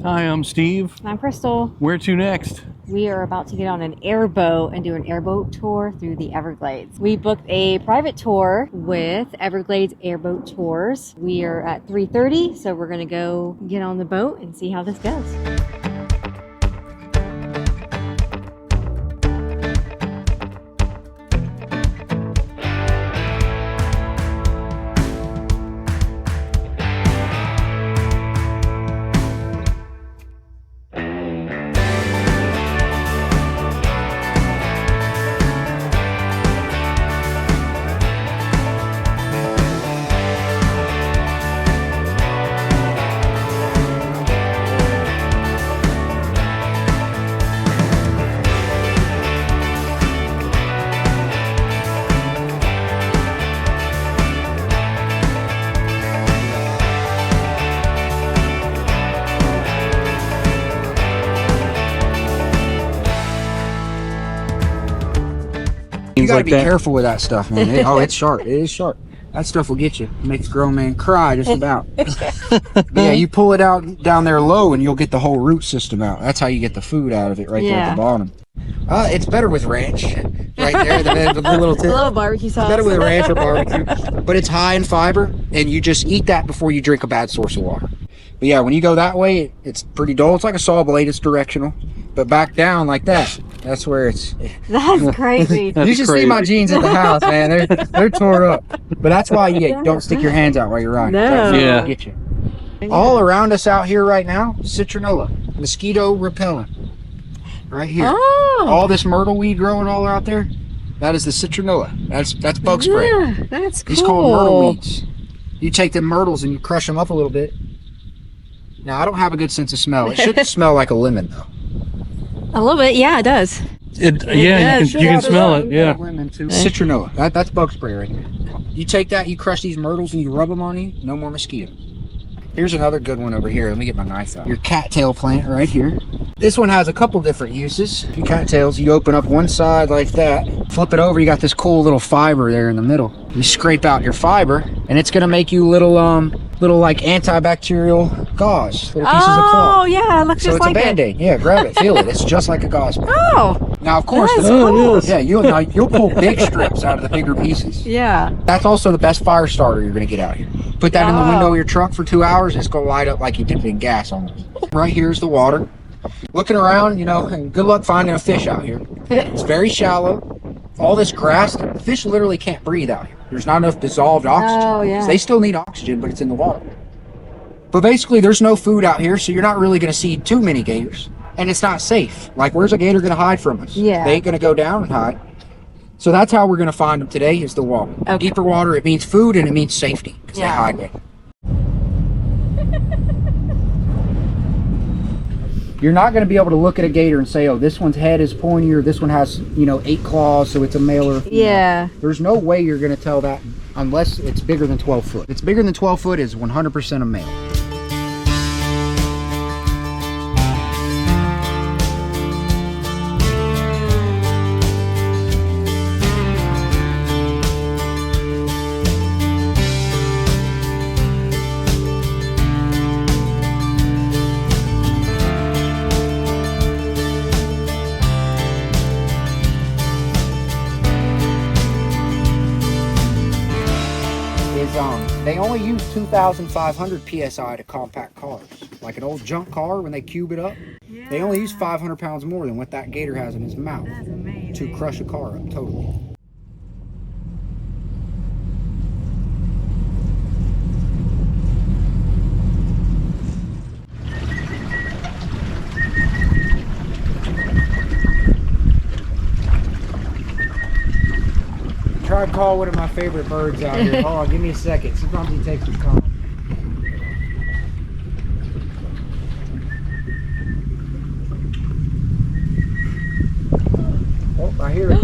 Hi, I'm Steve. I'm Crystal. Where to next? We are about to get on an airboat and do an airboat tour through the Everglades. We booked a private tour with Everglades Airboat Tours. We are at 3:30, so we're gonna go get on the boat and see how this goes. You gotta be careful with that stuff, man. It's sharp. It is sharp. That stuff will get you. It makes a grown man cry just about. Yeah, you pull it out down there low and you'll get the whole root system out. That's how you get the food out of it right there at the bottom. It's better with ranch right there. The little tip. A little barbecue sauce. It's better with ranch or barbecue. But it's high in fiber and you just eat that before you drink a bad source of water. But yeah, when you go that way, it's pretty dull. It's like a saw blade. It's directional. But back down like that, that's where it's... That's crazy. You should see my jeans at the house, man. They're tore up. But that's why you don't stick your hands out while you're riding. No. Yeah. Get you. All around us out here right now, citronella, mosquito repellent. Right here. Oh. All this myrtle weed growing all out there, that is the citronella. That's bug spray. Yeah, that's cool. These called myrtle weeds. You take them myrtles and you crush them up a little bit. Now, I don't have a good sense of smell. It shouldn't smell like a lemon, though. A little bit, yeah, it does. You can smell it. Yeah. Citronella. That's bug spray right here. You take that, you crush these myrtles, and you rub them on you. No more mosquitoes. Here's another good one over here. Let me get my knife out. Your cattail plant right here. This one has a couple different uses. Your cattails, you open up one side like that, flip it over, you got this cool little fiber there in the middle. You scrape out your fiber, and it's gonna make you little like antibacterial gauze, little pieces of cloth. Oh yeah, it looks So just it's like a Band-Aid. Yeah, grab it, feel it. It's just like a gauze. Oh. Now, of course, That's cool. yeah, you'll pull big strips out of the bigger pieces. Yeah. That's also the best fire starter you're gonna get out here. Put that in the window of your truck for 2 hours, it's gonna light up like you dipped in gas almost. Right here's the water. Looking around, and good luck finding a fish out here. It's very shallow. All this grass, fish literally can't breathe out here. There's not enough dissolved oxygen. Oh, yeah. They still need oxygen, but it's in the water. But basically, there's no food out here, so you're not really gonna see too many gators. And it's not safe. Like, where's a gator gonna hide from us? Yeah. They ain't gonna go down and hide. So that's how we're gonna find them today, is the water. Okay. Deeper water, it means food and it means safety, because they hide there. You're not gonna be able to look at a gator and say, oh, this one's head is pointy, or this one has, 8 claws, so it's a male or female. Yeah. There's no way you're gonna tell that unless it's bigger than 12 foot. If it's bigger than 12 foot, is 100% a male. They only use 2,500 PSI to compact cars. Like an old junk car, when they cube it up, they only use 500 pounds more than what that gator has in his mouth to crush a car up totally. Try to call one of my favorite birds out here. Hold on, give me a second. Sometimes he takes his call. Oh, I hear it.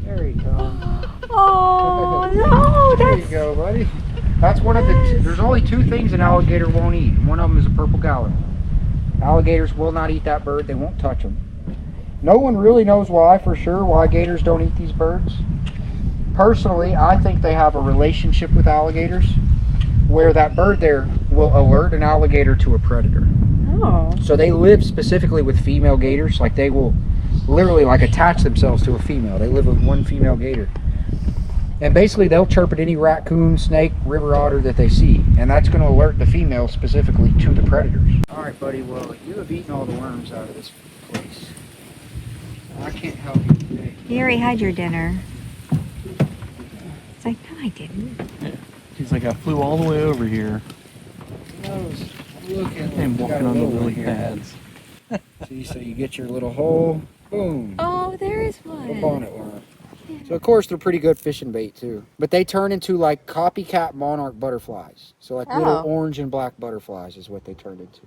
There he comes. Oh no! There you go, buddy. That's one of the. There's only 2 things an alligator won't eat. One of them is a purple gallinule. Alligators will not eat that bird. They won't touch them. No one really knows why for sure, why gators don't eat these birds. Personally, I think they have a relationship with alligators where that bird there will alert an alligator to a predator. Oh. So they live specifically with female gators. Like they will literally like attach themselves to a female. They live with one female gator. And basically they'll chirp at any raccoon, snake, river otter that they see. And that's going to alert the female specifically to the predators. All right, buddy. Well, you have eaten all the worms out of this place. I can't help you today. You already had your dinner. It's like, no, I didn't. Yeah. He's like, I flew all the way over here. Who knows? Look at And walking on the lily pads. See, so you get your little hole. Boom. Oh, there is Little one. bonnet worm. So of course they're pretty good fishing bait too. But they turn into like copycat monarch butterflies. So like little orange and black butterflies is what they turn into.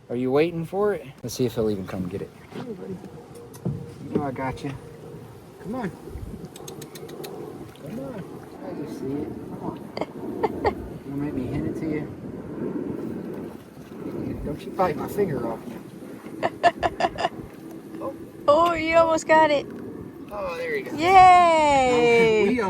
Are you waiting for it? Let's see if he'll even come get it. You know I got you. Come on. Come on. I just see it. Come on. You make me hand it to you? Don't you bite my finger off. Oh, you almost got it. Oh, there you go. Yay! We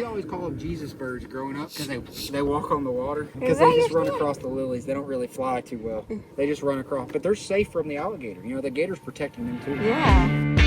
always call them Jesus birds growing up because they walk on the water because they just run across the lilies. They don't really fly too well. They just run across, but they're safe from the alligator. You know, the gator's protecting them too. Yeah.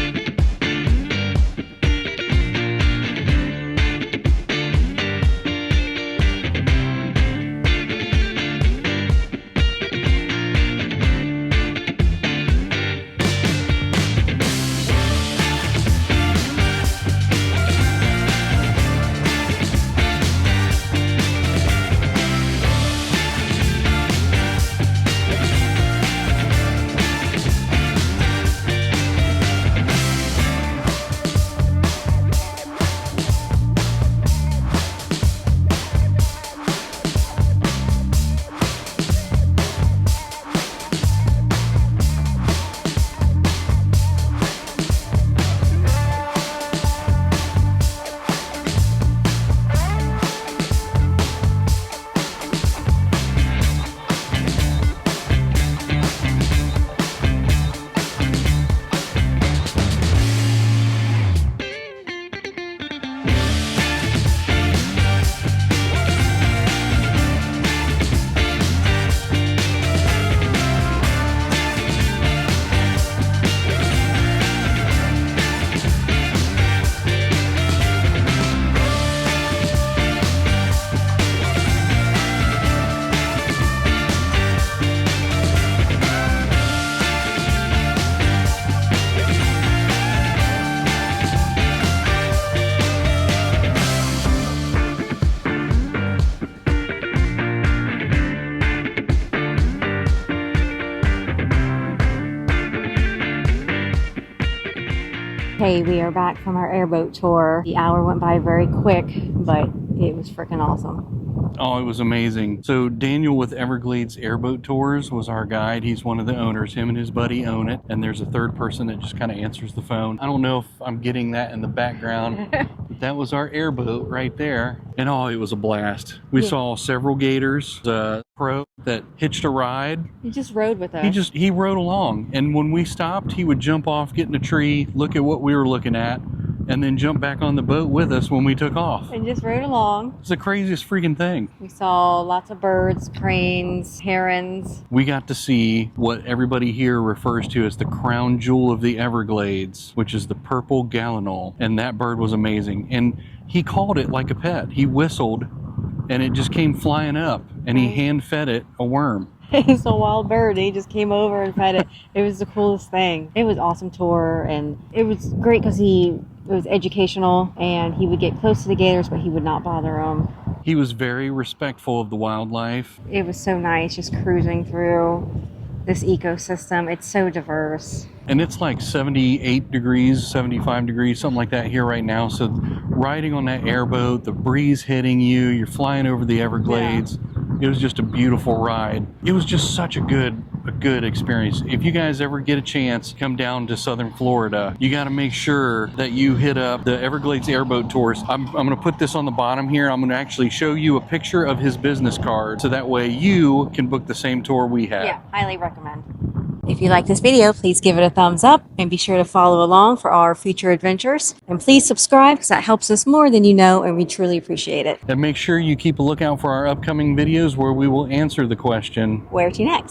Hey, we are back from our airboat tour. The hour went by very quick, but it was freaking awesome. Oh, it was amazing. So Daniel with Everglades Airboat Tours was our guide. He's one of the owners. Him and his buddy own it. And there's a third person that just kind of answers the phone. I don't know if I'm getting that in the background. But that was our airboat right there. And oh, it was a blast. We saw several gators. A pro that hitched a ride. He just rode with us. He rode along. And when we stopped, he would jump off, get in a tree, look at what we were looking at, and then jump back on the boat with us when we took off. And just rode along. It's the craziest freaking thing. We saw lots of birds, cranes, herons. We got to see what everybody here refers to as the crown jewel of the Everglades, which is the purple gallinule. And that bird was amazing. And he called it like a pet. He whistled and it just came flying up and he hand fed it a worm. He's a wild bird. He just came over and fed it. It was the coolest thing. It was an awesome tour, and it was great because it was educational, and he would get close to the gators, but he would not bother them. He was very respectful of the wildlife. It was so nice just cruising through this ecosystem. It's so diverse. And it's like 78 degrees, 75 degrees, something like that here right now. So riding on that airboat, the breeze hitting you, you're flying over the Everglades. Yeah. It was just a beautiful ride. It was just such a good experience. If you guys ever get a chance, come down to southern Florida, you got to make sure that you hit up the Everglades Airboat Tours. I'm going to put this on the bottom here. I'm going to actually show you a picture of his business card so that way you can book the same tour we had. Yeah, highly recommend. If you like this video, please give it a thumbs up and be sure to follow along for our future adventures. And please subscribe because that helps us more than you know, and we truly appreciate it. And make sure you keep a lookout for our upcoming videos where we will answer the question, Where to next?